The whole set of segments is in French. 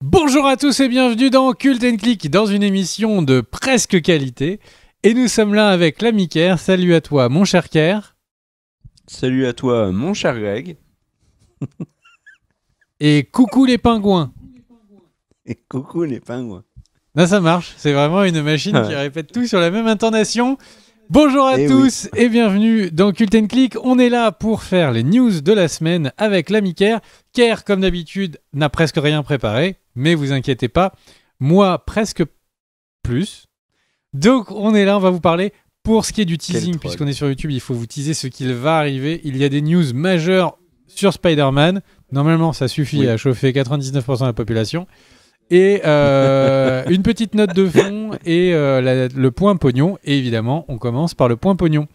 Bonjour à tous et bienvenue dans Cult & Click, dans une émission de presque qualité. Et nous sommes là avec l'ami Ker. Salut à toi, mon cher Ker. Salut à toi, mon cher Greg. Et coucou les pingouins. Et coucou les pingouins. Là, ça marche. C'est vraiment une machine qui répète tout sur la même intonation. Bonjour à tous et bienvenue dans Cult & Click. On est là pour faire les news de la semaine avec l'ami Ker. Ker, comme d'habitude, n'a presque rien préparé. Mais vous inquiétez pas, moi presque plus. Donc on est là, on va vous parler pour ce qui est du teasing, puisqu'on est sur YouTube, il faut vous teaser ce qu'il va arriver. Il y a des news majeures sur Spider-Man. Normalement, ça suffit à chauffer 99% de la population. Et une petite note de fond et le point pognon. Et évidemment, on commence par le point pognon.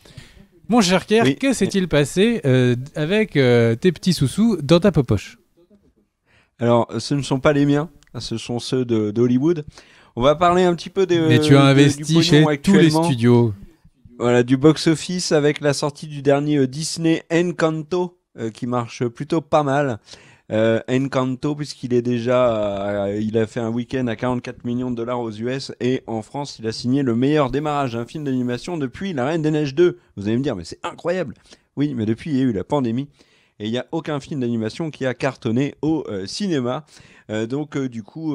Mon cher Ker, que s'est-il passé avec tes petits sous-sous dans ta popoche ? Alors, ce ne sont pas les miens, ce sont ceux d'Hollywood. On va parler un petit peu Mais tu as investi chez tous les studios. Voilà, du box-office avec la sortie du dernier Disney Encanto, qui marche plutôt pas mal. Encanto, puisqu'il est déjà, il a fait un week-end à 44 millions de dollars aux US, et en France, il a signé le meilleur démarrage d'un film d'animation depuis La Reine des Neiges 2. Vous allez me dire, mais c'est incroyable. Oui, mais depuis, il y a eu la pandémie. Et il n'y a aucun film d'animation qui a cartonné au cinéma. Donc, du coup,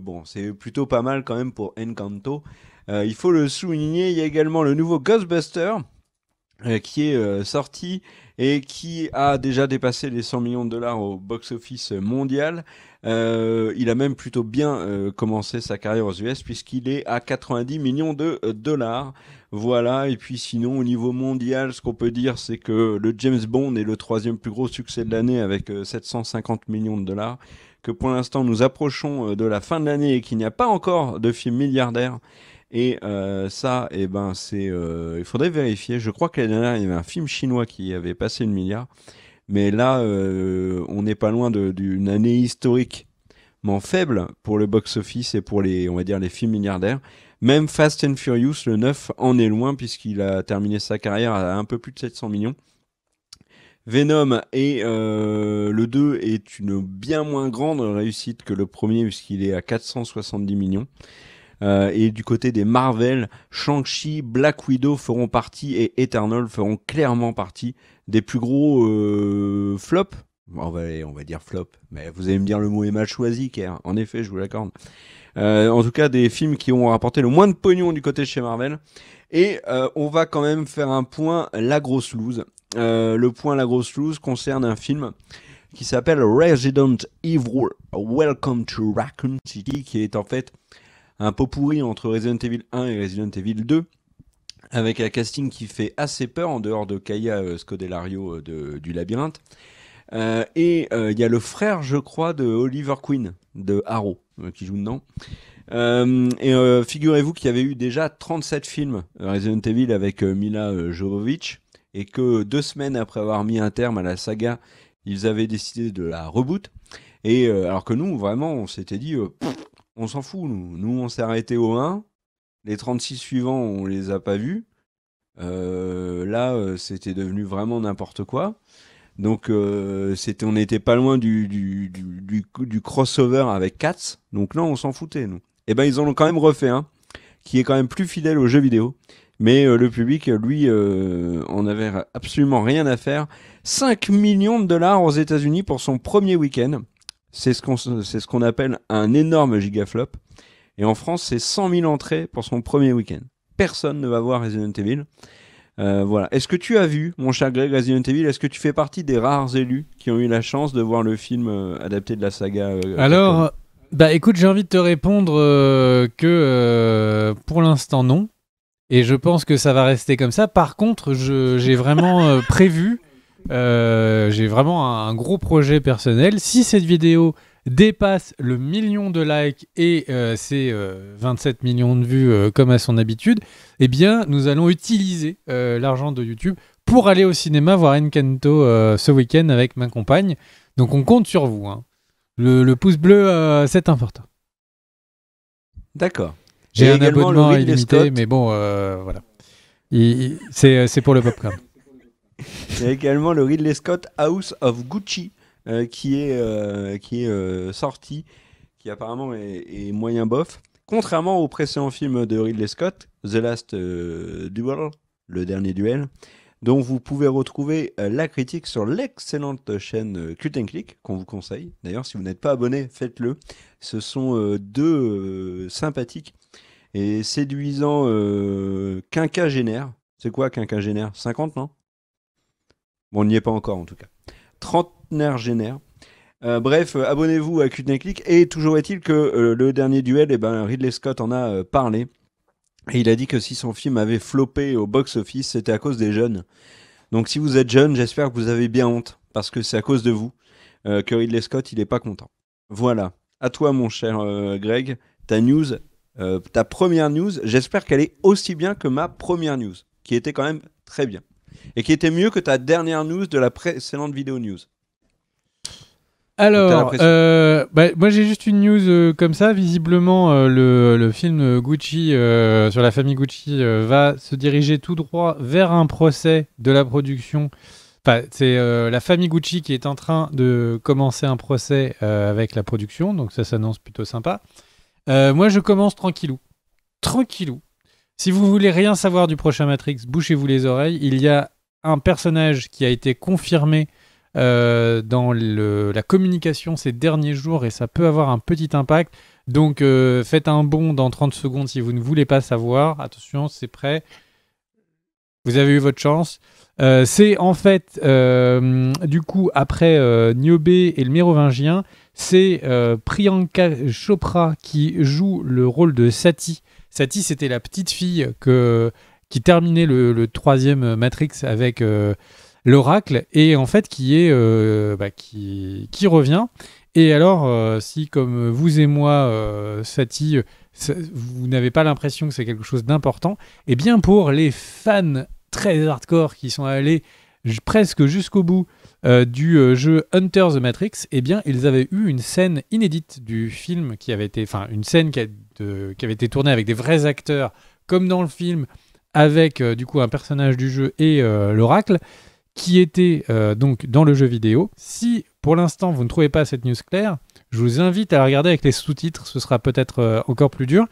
bon, c'est plutôt pas mal quand même pour Encanto. Il faut le souligner, il y a également le nouveau Ghostbuster qui est sorti et qui a déjà dépassé les 100 millions de dollars au box-office mondial. Il a même plutôt bien commencé sa carrière aux US puisqu'il est à 90 millions de dollars. Voilà, et puis sinon au niveau mondial, ce qu'on peut dire c'est que le James Bond est le troisième plus gros succès de l'année avec 750 millions de dollars, que pour l'instant nous approchons de la fin de l'année et qu'il n'y a pas encore de film milliardaire. Et ça, eh ben, il faudrait vérifier. Je crois que l'année dernière, il y avait un film chinois qui avait passé le milliard. Mais là, on n'est pas loin d'une année historiquement faible pour le box-office et pour on va dire, les films milliardaires. Même Fast and Furious, le 9, en est loin puisqu'il a terminé sa carrière à un peu plus de 700 millions. Venom et le 2 est une bien moins grande réussite que le premier puisqu'il est à 470 millions. Et du côté des Marvel, Shang-Chi, Black Widow feront partie et Eternal feront clairement partie des plus gros flops. On va dire flop, mais vous allez me dire le mot est mal choisi, car en effet, je vous l'accorde. En tout cas, des films qui ont rapporté le moins de pognon du côté de chez Marvel. Et on va quand même faire un point la grosse loose. Le point la grosse loose concerne un film qui s'appelle Resident Evil Welcome to Raccoon City, qui est en fait un pot pourri entre Resident Evil 1 et Resident Evil 2, avec un casting qui fait assez peur, en dehors de Kaya Scodelario du Labyrinthe. Et il y a le frère, je crois, de Oliver Queen, de Arrow, qui joue dedans. Figurez-vous qu'il y avait eu déjà 37 films Resident Evil avec Mila Jovovich, et que 2 semaines après avoir mis un terme à la saga, ils avaient décidé de la reboot. Et alors que nous, vraiment, on s'était dit... on s'en fout, nous on s'est arrêté au 1, les 36 suivants on les a pas vus, c'était devenu vraiment n'importe quoi, donc on n'était pas loin du crossover avec Cats, donc là on s'en foutait nous. Et ben ils en ont quand même refait un, qui est quand même plus fidèle aux jeux vidéo, mais le public lui en avait absolument rien à faire. 5 millions de dollars aux États-Unis pour son premier week-end. C'est ce qu'on appelle un énorme gigaflop. Et en France, c'est 100 000 entrées pour son premier week-end. Personne ne va voir Resident Evil. Voilà. Est-ce que tu as vu, mon cher Greg, Resident Evil ? Est-ce que tu fais partie des rares élus qui ont eu la chance de voir le film adapté de la saga Alors, écoute, j'ai envie de te répondre que pour l'instant, non. Et je pense que ça va rester comme ça. Par contre, j'ai vraiment prévu... j'ai vraiment un gros projet personnel. Si cette vidéo dépasse le million de likes et ses 27 millions de vues comme à son habitude, eh bien, nous allons utiliser l'argent de YouTube pour aller au cinéma voir Encanto ce week-end avec ma compagne. Donc, on compte sur vous. Hein. Le pouce bleu, c'est important. D'accord. J'ai un abonnement illimité, mais bon, voilà. C'est pour le popcorn. Il y a également le Ridley Scott House of Gucci qui est sorti, qui apparemment est moyen bof. Contrairement au précédent film de Ridley Scott, The Last Duel, le dernier duel, dont vous pouvez retrouver la critique sur l'excellente chaîne Cult & Click, qu'on vous conseille. D'ailleurs, si vous n'êtes pas abonné, faites-le. Ce sont deux sympathiques et séduisants quinquagénaires. C'est quoi quinquagénaire? 50, non? Bon, on n'y est pas encore en tout cas. Trentenaire génère. Bref, abonnez-vous à Cult & Click. Et toujours est-il que le dernier duel, Ridley Scott en a parlé. Et il a dit que si son film avait floppé au box-office, c'était à cause des jeunes. Donc si vous êtes jeune, j'espère que vous avez bien honte, parce que c'est à cause de vous que Ridley Scott, il est pas content. Voilà. À toi, mon cher Greg, ta news, ta première news, j'espère qu'elle est aussi bien que ma première news, qui était quand même très bien. Et qui était mieux que ta dernière news de la précédente vidéo news. Alors, moi j'ai juste une news comme ça. Visiblement, le film Gucci sur la famille Gucci va se diriger tout droit vers un procès de la production. Enfin, c'est la famille Gucci qui est en train de commencer un procès avec la production, donc ça s'annonce plutôt sympa. Moi, je commence tranquillou. Si vous voulez rien savoir du prochain Matrix, bouchez-vous les oreilles. Il y a un personnage qui a été confirmé dans la communication ces derniers jours et ça peut avoir un petit impact. Donc faites un bond dans 30 secondes si vous ne voulez pas savoir. Attention, c'est prêt. Vous avez eu votre chance. C'est en fait, du coup, après Niobe et le Mérovingien, c'est Priyanka Chopra qui joue le rôle de Sati. Sati, c'était la petite fille qui terminait le troisième Matrix avec l'Oracle et en fait qui revient. Et alors, si comme vous et moi, Sati, vous n'avez pas l'impression que c'est quelque chose d'important, eh bien pour les fans très hardcore qui sont allés presque jusqu'au bout du jeu Hunter the Matrix, eh bien ils avaient eu une scène inédite du film une scène qui avait été tournée avec des vrais acteurs comme dans le film, avec du coup un personnage du jeu et l'Oracle qui était donc dans le jeu vidéo. Si pour l'instant vous ne trouvez pas cette news claire, je vous invite à la regarder avec les sous-titres, ce sera peut-être encore plus dur.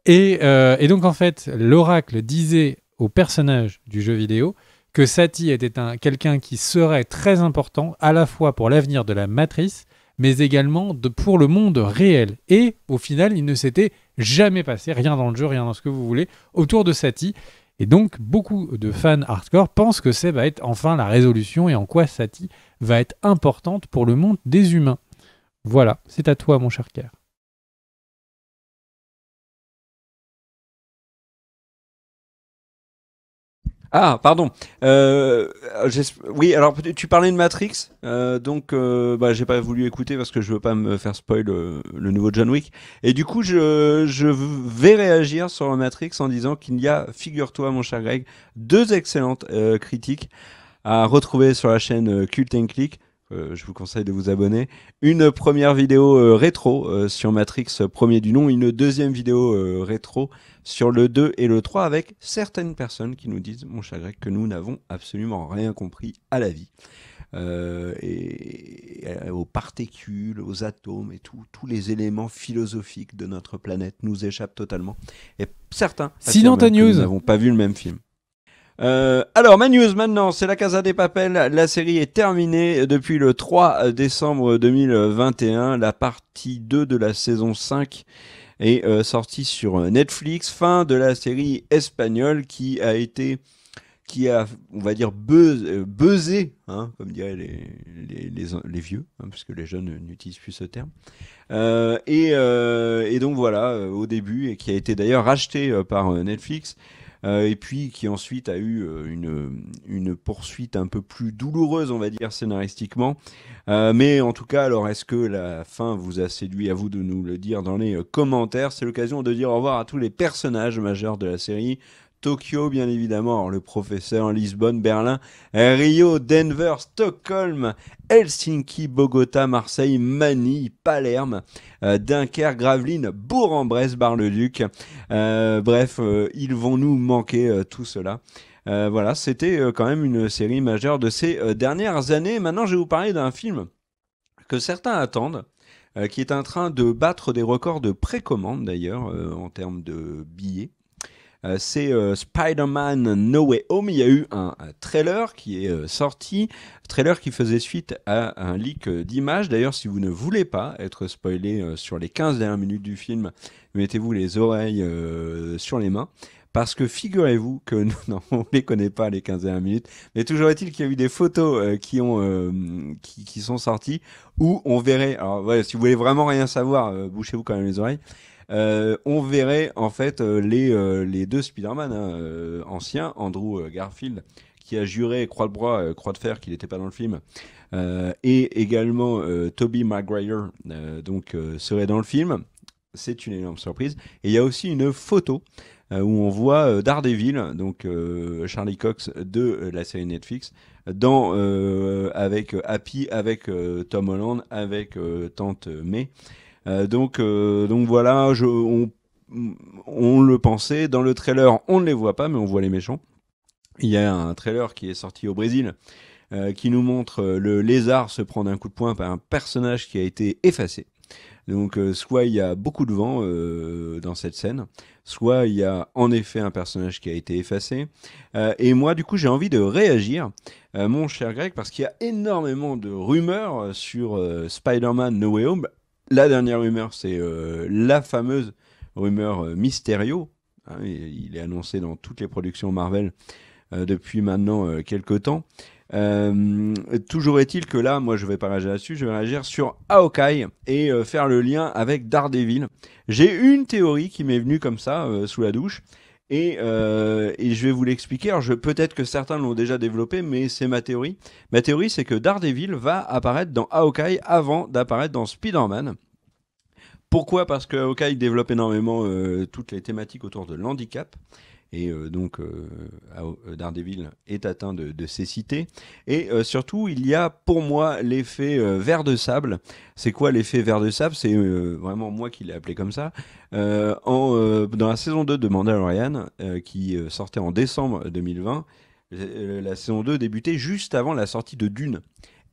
Et donc en fait, l'Oracle disait au personnage du jeu vidéo que Sati était quelqu'un qui serait très important à la fois pour l'avenir de la matrice, mais également pour le monde réel. Et au final, il ne s'était jamais passé, rien dans le jeu, rien dans ce que vous voulez, autour de Sati. Et donc, beaucoup de fans hardcore pensent que ça va être enfin la résolution et en quoi Sati va être importante pour le monde des humains. Voilà, c'est à toi, mon cher Kerr. Ah, pardon. Oui, alors tu parlais de Matrix, donc j'ai pas voulu écouter parce que je veux pas me faire spoil le nouveau John Wick. Et du coup, je vais réagir sur Matrix en disant qu'il y a, figure-toi, mon cher Greg, deux excellentes critiques à retrouver sur la chaîne Cult & Click. Je vous conseille de vous abonner. Une première vidéo rétro sur Matrix premier du nom, une deuxième vidéo rétro sur le 2 et le 3 avec certaines personnes qui nous disent, mon cher Greg, que nous n'avons absolument rien compris à la vie. Et aux particules, aux atomes et tous les éléments philosophiques de notre planète nous échappent totalement. Et certains sinon ta news, nous n'avons pas vu le même film. Alors, ma news maintenant, c'est La Casa de Papel. La série est terminée depuis le 3 décembre 2021. La partie 2 de la saison 5 est sortie sur Netflix. Fin de la série espagnole qui a, on va dire, buzzé, hein, comme diraient les vieux, hein, puisque les jeunes n'utilisent plus ce terme. Et donc voilà, au début, et qui a été d'ailleurs racheté par Netflix. Et puis qui ensuite a eu une poursuite un peu plus douloureuse, on va dire, scénaristiquement. Mais en tout cas, alors est-ce que la fin vous a séduit? À vous de nous le dire dans les commentaires. C'est l'occasion de dire au revoir à tous les personnages majeurs de la série. Tokyo, bien évidemment, alors le professeur, Lisbonne, Berlin, Rio, Denver, Stockholm, Helsinki, Bogota, Marseille, Manille, Palerme, Dunkerque, Gravelines, Bourg-en-Bresse, Bar-le-Duc. Bref, ils vont nous manquer tout cela. Voilà, c'était quand même une série majeure de ces dernières années. Maintenant, je vais vous parler d'un film que certains attendent. qui est en train de battre des records de précommande d'ailleurs en termes de billets. C'est Spider-Man No Way Home. Il y a eu un trailer qui est sorti, trailer qui faisait suite à un leak d'images. D'ailleurs, si vous ne voulez pas être spoilé sur les 15 dernières minutes du film, mettez-vous les oreilles sur les mains. Parce que figurez-vous que non, on ne les connaît pas les 15 dernières minutes, mais toujours est-il qu'il y a eu des photos qui sont sorties où on verrait, alors ouais, si vous voulez vraiment rien savoir, bouchez-vous quand même les oreilles. On verrait en fait les deux Spider-Man anciens, Andrew Garfield qui a juré croix de fer qu'il n'était pas dans le film, et également Tobey Maguire serait dans le film. C'est une énorme surprise. Et il y a aussi une photo où on voit Daredevil, donc Charlie Cox de la série Netflix, avec Happy, avec Tom Holland, avec Tante May. Donc voilà, on le pensait. Dans le trailer, on ne les voit pas, mais on voit les méchants. Il y a un trailer qui est sorti au Brésil qui nous montre le lézard se prendre un coup de poing par un personnage qui a été effacé. Donc soit il y a beaucoup de vent dans cette scène, soit il y a en effet un personnage qui a été effacé. Et moi, du coup, j'ai envie de réagir, mon cher Greg, parce qu'il y a énormément de rumeurs sur Spider-Man No Way Home. La dernière rumeur, c'est la fameuse rumeur Mysterio. Hein, il est annoncé dans toutes les productions Marvel depuis maintenant quelques temps. Toujours est-il que là, moi je vais pas réagir là-dessus, je vais réagir sur Hawkeye et faire le lien avec Daredevil. J'ai une théorie qui m'est venue comme ça, sous la douche, et je vais vous l'expliquer. Alors peut-être que certains l'ont déjà développé, mais c'est ma théorie. Ma théorie, c'est que Daredevil va apparaître dans Hawkeye avant d'apparaître dans Spider-Man. Pourquoi ? Parce que Hawkeye développe énormément toutes les thématiques autour de l'handicap. Et Daredevil est atteint de cécité. Et surtout, il y a pour moi l'effet ver de sable. C'est quoi l'effet ver de sable ? C'est vraiment moi qui l'ai appelé comme ça. Dans la saison 2 de Mandalorian, qui sortait en décembre 2020, la saison 2 débutait juste avant la sortie de Dune.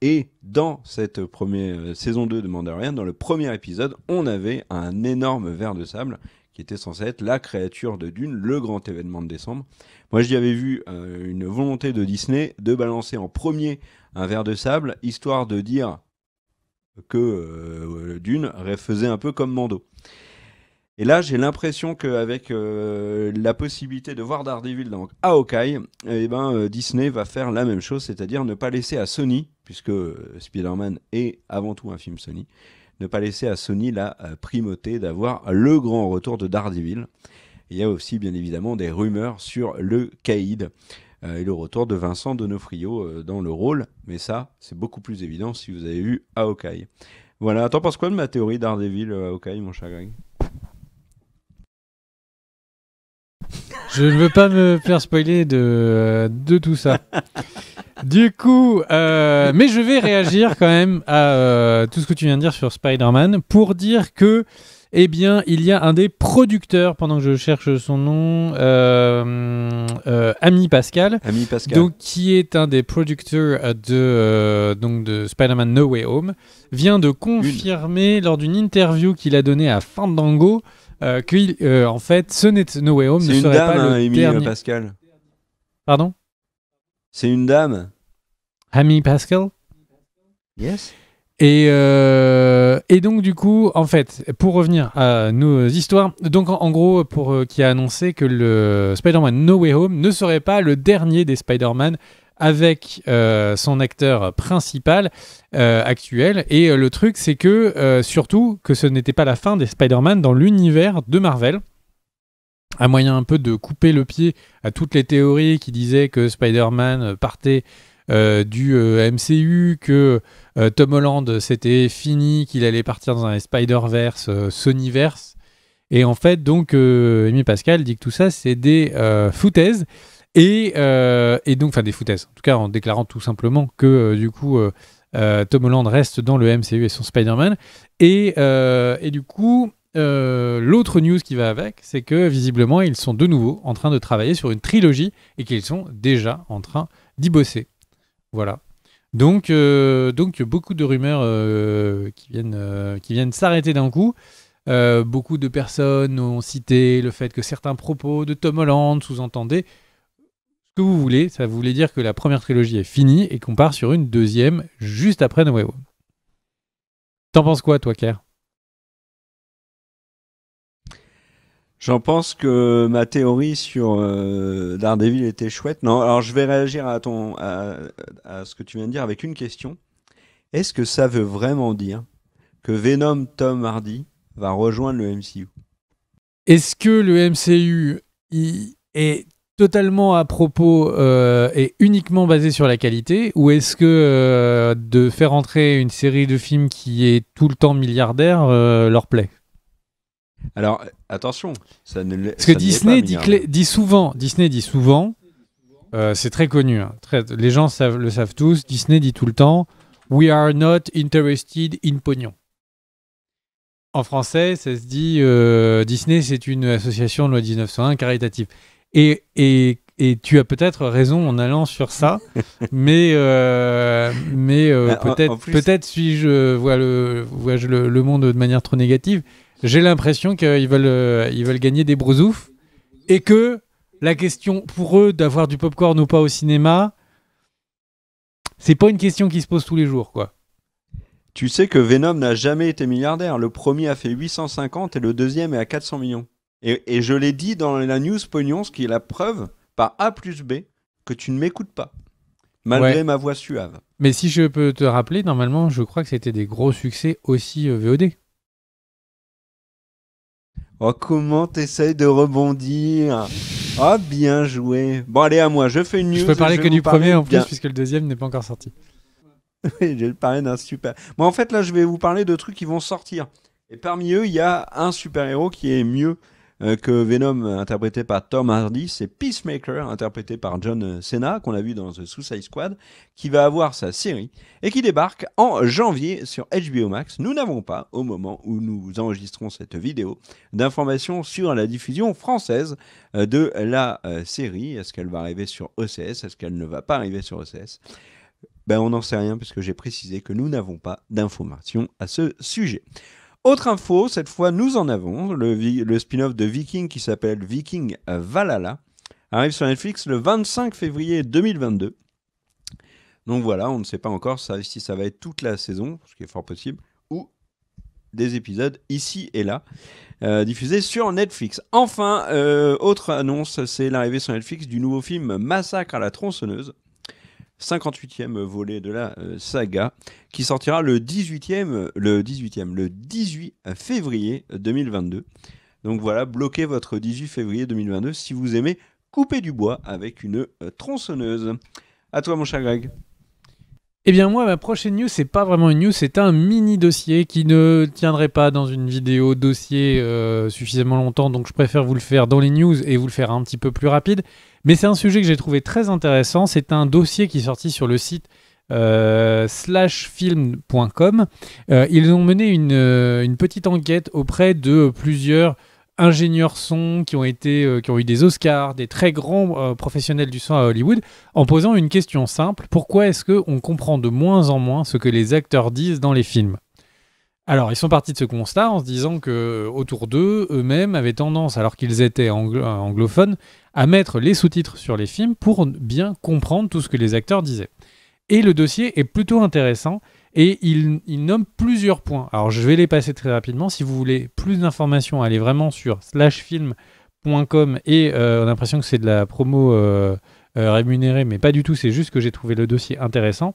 Et dans cette première saison 2 de Mandalorian, dans le premier épisode, on avait un énorme ver de sable qui était censé être la créature de Dune, le grand événement de décembre. Moi, j'y avais vu une volonté de Disney de balancer en premier un ver de sable, histoire de dire que Dune faisait un peu comme Mando. Et là, j'ai l'impression qu'avec la possibilité de voir Daredevil dans Hawkeye, Disney va faire la même chose, c'est-à-dire ne pas laisser à Sony, puisque Spider-Man est avant tout un film Sony, ne pas laisser à Sony la primauté d'avoir le grand retour de Daredevil. Il y a aussi bien évidemment des rumeurs sur le Caïd et le retour de Vincent D'Onofrio dans le rôle, mais ça, c'est beaucoup plus évident si vous avez vu Hawkeye. Voilà, t'en penses quoi de ma théorie Daredevil Hawkeye, mon cher Greg ? Je ne veux pas me faire spoiler de tout ça. Du coup, mais je vais réagir quand même à tout ce que tu viens de dire sur Spider-Man pour dire que, eh bien, il y a un des producteurs, pendant que je cherche son nom, Ami Pascal, donc, qui est un des producteurs de Spider-Man No Way Home, vient de confirmer lors d'une interview qu'il a donnée à Fandango en fait, No Way Home ne serait pas le dernier. Pascal. Pardon ? C'est une dame. Ami Pascal ? Yes. Et donc du coup, en fait, pour revenir à nos histoires, donc en gros, qui a annoncé que le Spider-Man No Way Home ne serait pas le dernier des Spider-Man avec son acteur principal actuel. Et le truc, c'est que surtout que ce n'était pas la fin des Spider-Man dans l'univers de Marvel. Un moyen un peu de couper le pied à toutes les théories qui disaient que Spider-Man partait du MCU, que Tom Holland c'était fini, qu'il allait partir dans un Spider-Verse, Sonyverse. Et en fait, donc, Amy Pascal dit que tout ça, c'est des foutaises. Et donc, enfin des foutaises, en tout cas en déclarant tout simplement que du coup Tom Holland reste dans le MCU et son Spider-Man. Et du coup, l'autre news qui va avec, c'est que visiblement ils sont de nouveau en train de travailler sur une trilogie et qu'ils sont déjà en train d'y bosser. Voilà. Donc beaucoup de rumeurs qui viennent s'arrêter d'un coup. Beaucoup de personnes ont cité le fait que certains propos de Tom Holland sous-entendaient ce que vous voulez. Ça voulait dire que la première trilogie est finie et qu'on part sur une deuxième juste après No Way Home. T'en penses quoi, toi, Kerr ? J'en pense que ma théorie sur Daredevil était chouette. Non, alors je vais réagir à ce que tu viens de dire avec une question. Est-ce que ça veut vraiment dire que Venom Tom Hardy va rejoindre le MCU ? Est-ce que le MCU est totalement à propos et uniquement basé sur la qualité, ou est-ce que de faire entrer une série de films qui est tout le temps milliardaire leur plaît ? Alors, attention, ça ne l'est. Parce que Disney dit souvent, c'est très connu, hein, les gens le savent tous, Disney dit tout le temps « We are not interested in pognon ». En français, ça se dit Disney, c'est une association de loi 1901 caritative. Et tu as peut-être raison en allant sur ça, mais peut-être vois-je le monde de manière trop négative. J'ai l'impression qu'ils veulent gagner des brousoufs et que la question pour eux d'avoir du popcorn ou pas au cinéma, c'est pas une question qui se pose tous les jours, quoi. Tu sais que Venom n'a jamais été milliardaire. Le premier a fait 850 et le deuxième est à 400 millions. Et je l'ai dit dans la news Pognon, ce qui est la preuve par A plus B que tu ne m'écoutes pas, malgré ma voix suave. Mais si je peux te rappeler, normalement, je crois que c'était des gros succès aussi VOD. Oh, comment t'essayes de rebondir ? Oh, bien joué. Bon, allez, à moi, je fais une news. Je peux parler que du premier en plus, puisque le deuxième n'est pas encore sorti. Oui, je vais parler d'un super... Moi, en fait, là, je vais vous parler de trucs qui vont sortir. Et parmi eux, il y a un super-héros qui est mieux que Venom, interprété par Tom Hardy. C'est Peacemaker, interprété par John Cena, qu'on a vu dans The Suicide Squad, qui va avoir sa série et qui débarque en janvier sur HBO Max. Nous n'avons pas, au moment où nous enregistrons cette vidéo, d'informations sur la diffusion française de la série. Est-ce qu'elle va arriver sur OCS ? Est-ce qu'elle ne va pas arriver sur OCS ? Ben, on n'en sait rien puisque j'ai précisé que nous n'avons pas d'informations à ce sujet. Autre info, cette fois nous en avons, le spin-off de Viking qui s'appelle Viking Valhalla arrive sur Netflix le 25 février 2022. Donc voilà, on ne sait pas encore si ça va être toute la saison, ce qui est fort possible, ou des épisodes ici et là, diffusés sur Netflix. Enfin, autre annonce, c'est l'arrivée sur Netflix du nouveau film Massacre à la tronçonneuse, 58e volet de la saga, qui sortira le 18 février 2022. Donc voilà, bloquez votre 18 février 2022 si vous aimez couper du bois avec une tronçonneuse. À toi, mon cher Greg. Eh bien moi, ma prochaine news, c'est pas vraiment une news, c'est un mini dossier qui ne tiendrait pas dans une vidéo dossier suffisamment longtemps, donc je préfère vous le faire dans les news et vous le faire un petit peu plus rapide. Mais c'est un sujet que j'ai trouvé très intéressant. C'est un dossier qui est sorti sur le site /film.com. Ils ont mené une petite enquête auprès de plusieurs ingénieurs son qui ont eu des Oscars, des très grands professionnels du son à Hollywood, en posant une question simple. Pourquoi est-ce qu'on comprend de moins en moins ce que les acteurs disent dans les films ? Alors, ils sont partis de ce constat en se disant qu'autour d'eux, eux-mêmes avaient tendance, alors qu'ils étaient anglophones, à mettre les sous-titres sur les films pour bien comprendre tout ce que les acteurs disaient. Et le dossier est plutôt intéressant et il nomme plusieurs points. Alors, je vais les passer très rapidement. Si vous voulez plus d'informations, allez vraiment sur /film.com et on a l'impression que c'est de la promo rémunérée, mais pas du tout, c'est juste que j'ai trouvé le dossier intéressant.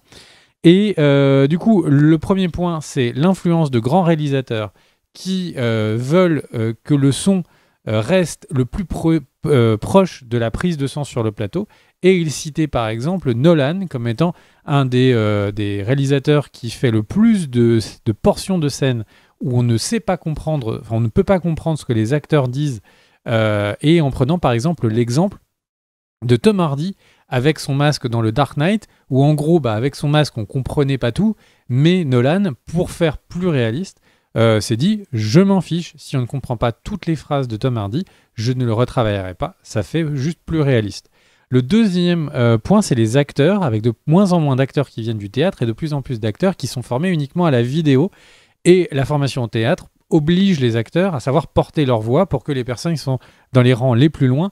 Et du coup, le premier point, c'est l'influence de grands réalisateurs qui veulent que le son reste le plus proche de la prise de son sur le plateau. Et il citait par exemple Nolan comme étant un des réalisateurs qui fait le plus de portions de scène où on ne sait pas comprendre, enfin, on ne peut pas comprendre ce que les acteurs disent, et en prenant par exemple l'exemple de Tom Hardy avec son masque dans le Dark Knight, où en gros, avec son masque, on comprenait pas tout, mais Nolan, pour faire plus réaliste, s'est dit, je m'en fiche, si on ne comprend pas toutes les phrases de Tom Hardy, je ne le retravaillerai pas, ça fait juste plus réaliste. Le deuxième point, c'est les acteurs, avec de moins en moins d'acteurs qui viennent du théâtre et de plus en plus d'acteurs qui sont formés uniquement à la vidéo. Et la formation au théâtre oblige les acteurs à savoir porter leur voix pour que les personnes qui sont dans les rangs les plus loin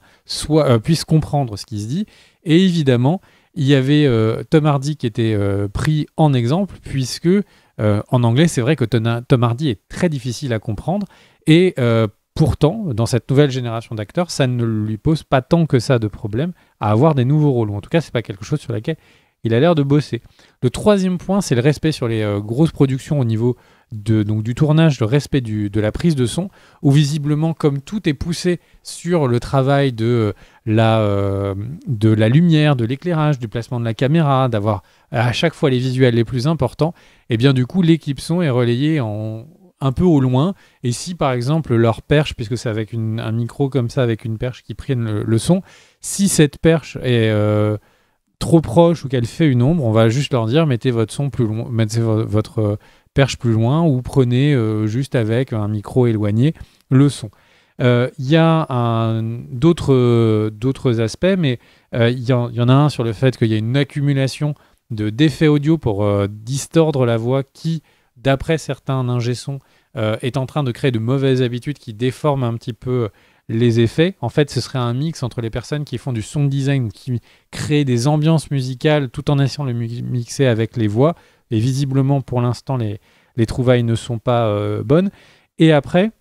puissent comprendre ce qui se dit. Et évidemment, il y avait Tom Hardy qui était pris en exemple, puisque en anglais, c'est vrai que Tom Hardy est très difficile à comprendre. Et pourtant, dans cette nouvelle génération d'acteurs, ça ne lui pose pas tant que ça de problème à avoir des nouveaux rôles. Ou en tout cas, c'est pas quelque chose sur lequel il a l'air de bosser. Le troisième point, c'est le respect sur les grosses productions au niveau donc du tournage, le respect de la prise de son, où visiblement, comme tout est poussé sur le travail de la lumière, de l'éclairage, du placement de la caméra, d'avoir à chaque fois les visuels les plus importants, et bien du coup, l'équipe son est relayée un peu au loin. Et si par exemple leur perche, puisque c'est avec un micro comme ça, avec une perche qui prenne le son, si cette perche est trop proche ou qu'elle fait une ombre, on va juste leur dire mettez votre son plus loin, mettez votre perche plus loin, ou prenez juste avec un micro éloigné le son. Il y a d'autres aspects, mais il y en a un sur le fait qu'il y a une accumulation d'effets audio pour distordre la voix qui, d'après certains ingé-sons, est en train de créer de mauvaises habitudes qui déforment un petit peu les effets. En fait, ce serait un mix entre les personnes qui font du sound design, qui créent des ambiances musicales tout en essayant de le mixer avec les voix. Et visiblement, pour l'instant, les trouvailles ne sont pas bonnes. Et après,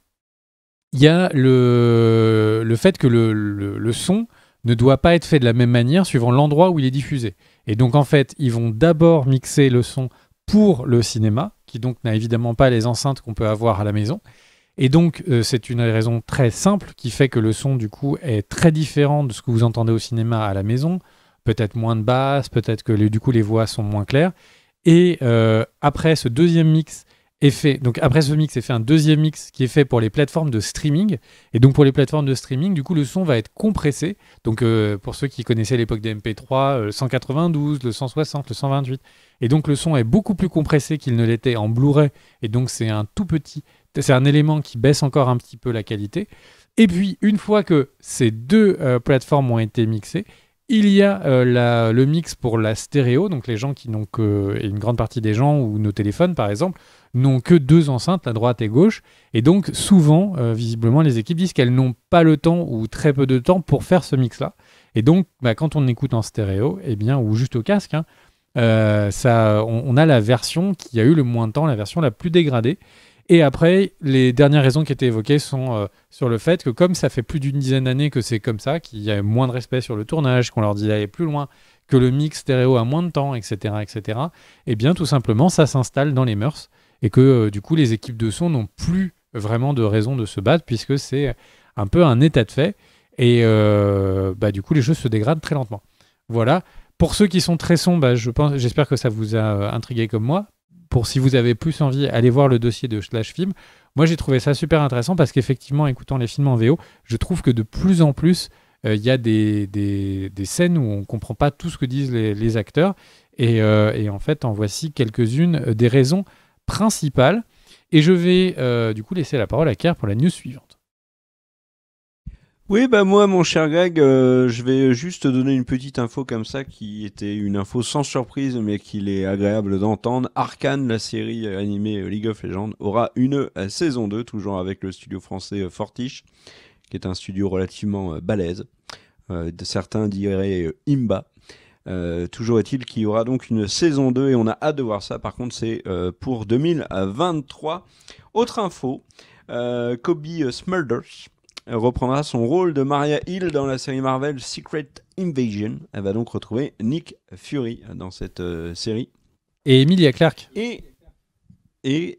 il y a le fait que le son ne doit pas être fait de la même manière suivant l'endroit où il est diffusé. Et donc, en fait, ils vont d'abord mixer le son pour le cinéma, qui donc n'a évidemment pas les enceintes qu'on peut avoir à la maison. Et donc, c'est une raison très simple qui fait que le son, du coup, est très différent de ce que vous entendez au cinéma à la maison. Peut-être moins de basse, peut-être que du coup, les voix sont moins claires. Et après ce deuxième mix est fait, donc après ce mix est fait un deuxième mix qui est fait pour les plateformes de streaming. Et donc pour les plateformes de streaming, du coup, le son va être compressé. Donc pour ceux qui connaissaient l'époque des MP3, le 192, le 160, le 128. Et donc le son est beaucoup plus compressé qu'il ne l'était en Blu-ray. Et donc c'est un élément qui baisse encore un petit peu la qualité. Et puis une fois que ces deux plateformes ont été mixées, il y a le mix pour la stéréo, donc les gens qui n'ont que, et une grande partie des gens, ou nos téléphones par exemple, n'ont que deux enceintes, la droite et gauche, et donc souvent, visiblement, les équipes disent qu'elles n'ont pas le temps ou très peu de temps pour faire ce mix-là. Et donc, quand on écoute en stéréo, ou juste au casque, on a la version qui a eu le moins de temps, la version la plus dégradée. Et après, les dernières raisons qui étaient évoquées sont sur le fait que comme ça fait plus d'une dizaine d'années que c'est comme ça, qu'il y a moins de respect sur le tournage, qu'on leur dit d'aller plus loin, que le mix stéréo a moins de temps, etc., et bien tout simplement, ça s'installe dans les mœurs et que du coup, les équipes de son n'ont plus vraiment de raison de se battre puisque c'est un peu un état de fait et du coup, les choses se dégradent très lentement. Voilà. Pour ceux qui sont très sons, j'espère que ça vous a intrigué comme moi. Pour si vous avez plus envie, allez voir le dossier de Slash Film. Moi, j'ai trouvé ça super intéressant parce qu'effectivement, écoutant les films en VO, je trouve que de plus en plus, il y a des scènes où on ne comprend pas tout ce que disent les acteurs. Et en fait, en voici quelques-unes des raisons principales. Et je vais du coup laisser la parole à Kerr pour la news suivante. Oui, moi, mon cher Greg, je vais juste te donner une petite info comme ça, qui était une info sans surprise, mais qu'il est agréable d'entendre. Arcane, la série animée League of Legends, aura une saison 2, toujours avec le studio français Fortiche, qui est un studio relativement balèze. Certains diraient Imba. Toujours est-il qu'il y aura donc une saison 2, et on a hâte de voir ça. Par contre, c'est pour 2023. Autre info, Kobe Smulders reprendra son rôle de Maria Hill dans la série Marvel Secret Invasion. Elle va donc retrouver Nick Fury dans cette série. Et Emilia Clarke. Et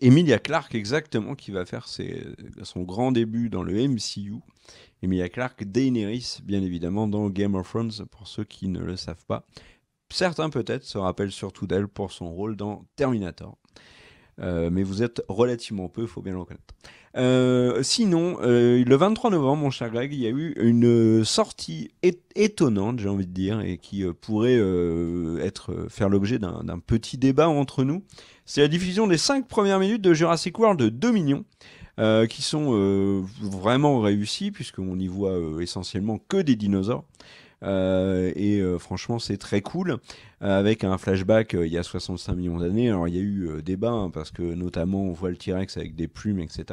Emilia Clarke, exactement, qui va faire son grand début dans le MCU. Emilia Clarke, Daenerys, bien évidemment, dans Game of Thrones, pour ceux qui ne le savent pas. Certains peut-être se rappellent surtout d'elle pour son rôle dans Terminator. Mais vous êtes relativement peu, il faut bien le reconnaître. Sinon, le 23 novembre, mon cher Greg, il y a eu une sortie étonnante, j'ai envie de dire, et qui pourrait faire l'objet d'un petit débat entre nous. C'est la diffusion des 5 premières minutes de Jurassic World Dominion, qui sont vraiment réussies, puisqu'on y voit essentiellement que des dinosaures. Franchement, c'est très cool. Avec un flashback il y a 65 millions d'années. Alors, il y a eu débat, hein, parce que notamment, on voit le T-Rex avec des plumes, etc.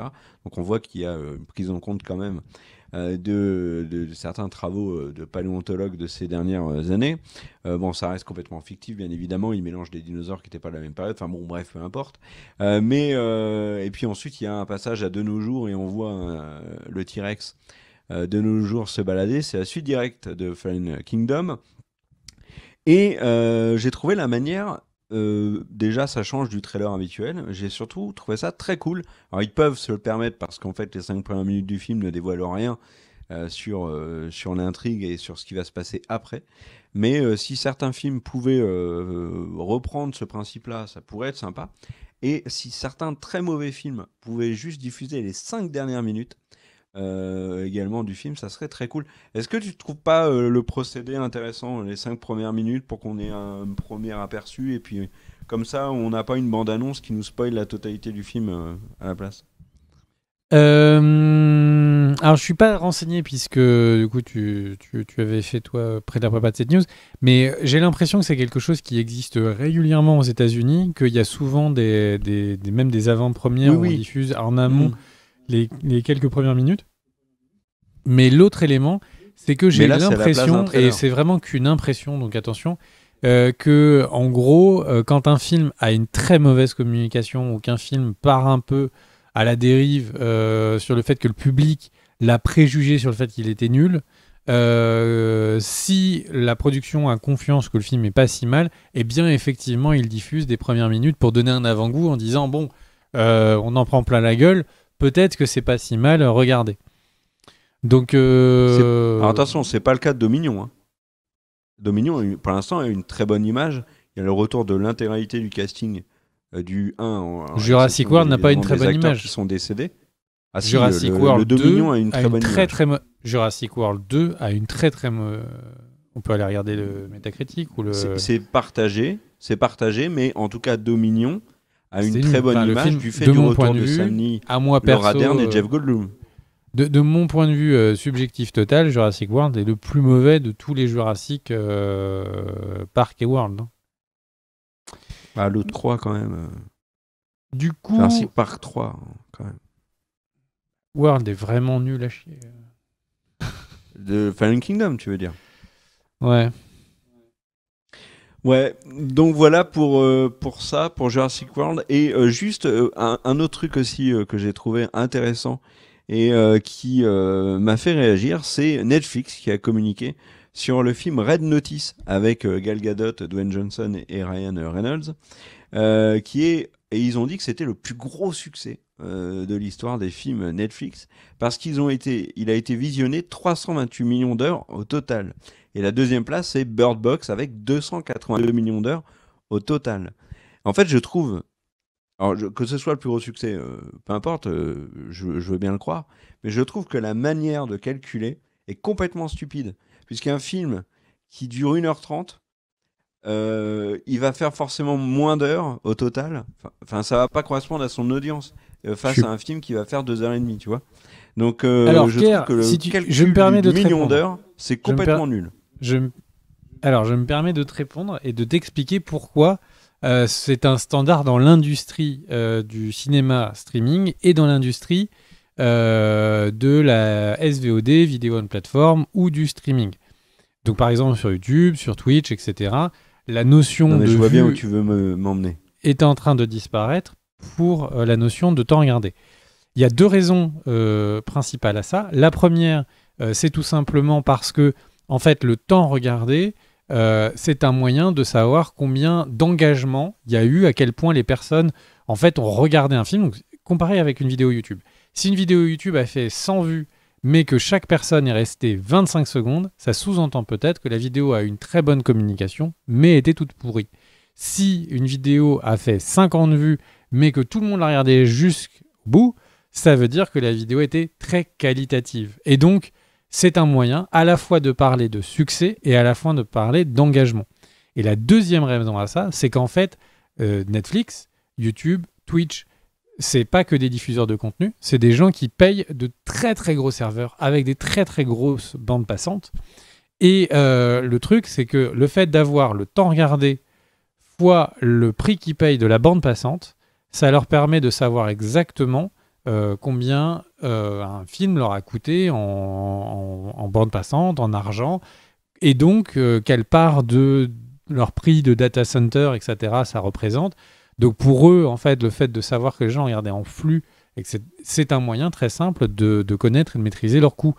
Donc, on voit qu'il y a une prise en compte quand même de certains travaux de paléontologues de ces dernières années. Bon, ça reste complètement fictif, bien évidemment. Ils mélangent des dinosaures qui n'étaient pas de la même période. Enfin bon, bref, peu importe. Et puis ensuite, il y a un passage à de nos jours et on voit le T-Rex de nos jours se balader. C'est la suite directe de Fallen Kingdom. Et j'ai trouvé la manière... déjà, ça change du trailer habituel. J'ai surtout trouvé ça très cool. Alors, ils peuvent se le permettre parce qu'en fait, les 5 premières minutes du film ne dévoilent rien sur l'intrigue et sur ce qui va se passer après. Mais si certains films pouvaient reprendre ce principe-là, ça pourrait être sympa. Et si certains très mauvais films pouvaient juste diffuser les 5 dernières minutes également du film, ça serait très cool. Est-ce que tu ne trouves pas le procédé intéressant, les 5 premières minutes, pour qu'on ait un premier aperçu, et puis comme ça, on n'a pas une bande-annonce qui nous spoil la totalité du film à la place? Alors, je suis pas renseigné puisque du coup tu avais fait toi près de la prépa de cette news, mais j'ai l'impression que c'est quelque chose qui existe régulièrement aux États-Unis, qu'il y a souvent même des avant-premières où on diffuse en amont les quelques premières minutes. Mais l'autre élément, c'est que j'ai l'impression, et c'est vraiment qu'une impression, donc attention, que en gros, quand un film a une très mauvaise communication ou qu'un film part un peu à la dérive sur le fait que le public l'a préjugé sur le fait qu'il était nul, si la production a confiance que le film est pas si mal, eh bien effectivement il diffuse des premières minutes pour donner un avant-goût en disant bon, on en prend plein la gueule, peut-être que c'est pas si mal, regardez. Donc alors attention, c'est pas le cas de Dominion, hein. Dominion, pour l'instant, a une très bonne image. Il y a le retour de l'intégralité du casting du 1. Jurassic World n'a pas une très bonne image. Qui sont décédés. Ah, si, Jurassic World le Dominion a une très bonne image. Jurassic World 2 a une très on peut aller regarder le Metacritic ou le. C'est partagé, mais en tout cas Dominion a une très bonne image du fait du retour de Sam Neill, Laura Dern et Jeff Goldblum. De mon point de vue subjectif total, Jurassic World est le plus mauvais de tous les Jurassic Park et World. Hein. Bah, l'autre 3 quand même. Du coup, Jurassic Park 3 quand même. World est vraiment nul à chier. De Fallen Kingdom, tu veux dire? Ouais. Ouais, donc voilà pour ça, pour Jurassic World. Et juste un autre truc aussi que j'ai trouvé intéressant et qui m'a fait réagir, c'est Netflix qui a communiqué sur le film Red Notice avec Gal Gadot, Dwayne Johnson et Ryan Reynolds, et ils ont dit que c'était le plus gros succès de l'histoire des films Netflix parce il a été visionné 328 millions d'heures au total. Et la deuxième place, c'est Bird Box avec 282 millions d'heures au total. En fait, je trouve, que ce soit le plus gros succès, peu importe, je veux bien le croire, mais je trouve que la manière de calculer est complètement stupide. Puisqu'un film qui dure 1h30, il va faire forcément moins d'heures au total. Enfin, ça va pas correspondre à son audience face à un film qui va faire 2h30, tu vois. Donc, alors, je Pierre, trouve que le calcul je me permets du de million d'heures, c'est complètement nul. Alors, je me permets de te répondre et de t'expliquer pourquoi c'est un standard dans l'industrie du cinéma streaming et dans l'industrie de la SVOD, vidéo on plateforme ou du streaming. Donc, par exemple, sur YouTube, sur Twitch, etc., la notion de je vois vue bien où tu veux m'emmener. Est en train de disparaître pour la notion de temps regardé. Il y a deux raisons principales à ça. La première, c'est tout simplement parce que, en fait, le temps regardé, c'est un moyen de savoir combien d'engagement il y a eu, à quel point les personnes, en fait, ont regardé un film. Donc, comparé avec une vidéo YouTube. Si une vidéo YouTube a fait 100 vues, mais que chaque personne est restée 25 secondes, ça sous-entend peut-être que la vidéo a une très bonne communication, mais était toute pourrie. Si une vidéo a fait 50 vues, mais que tout le monde l'a regardée jusqu'au bout, ça veut dire que la vidéo était très qualitative. Et donc, c'est un moyen à la fois de parler de succès et à la fois de parler d'engagement. Et la deuxième raison à ça, c'est qu'en fait, Netflix, YouTube, Twitch, c'est pas que des diffuseurs de contenu, c'est des gens qui payent de très très gros serveurs avec des très très grosses bandes passantes. Et le truc, c'est que le fait d'avoir le temps regardé fois le prix qu'ils payent de la bande passante, ça leur permet de savoir exactement combien un film leur a coûté en bande passante, en argent, et donc quelle part de leur prix de data center, etc., ça représente. Donc pour eux, en fait, le fait de savoir que les gens regardaient en flux, et que c'est un moyen très simple de connaître et de maîtriser leurs coûts.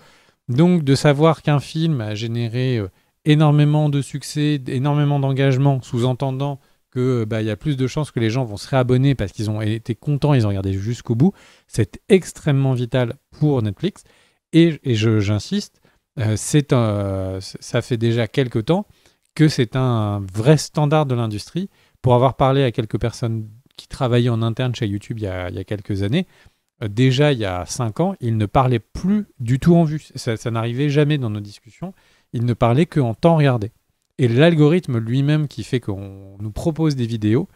Donc de savoir qu'un film a généré énormément de succès, énormément d'engagement, sous-entendant que il y a plus de chances que les gens vont se réabonner parce qu'ils ont été contents, ils ont regardé jusqu'au bout. C'est extrêmement vital pour Netflix. Et j'insiste, ça fait déjà quelques temps que c'est un vrai standard de l'industrie. Pour avoir parlé à quelques personnes qui travaillaient en interne chez YouTube il y a quelques années, déjà il y a 5 ans, ils ne parlaient plus du tout en vue. Ça n'arrivait jamais dans nos discussions. Ils ne parlaient qu'en temps regardé. Et l'algorithme lui-même qui fait qu'on nous propose des vidéos,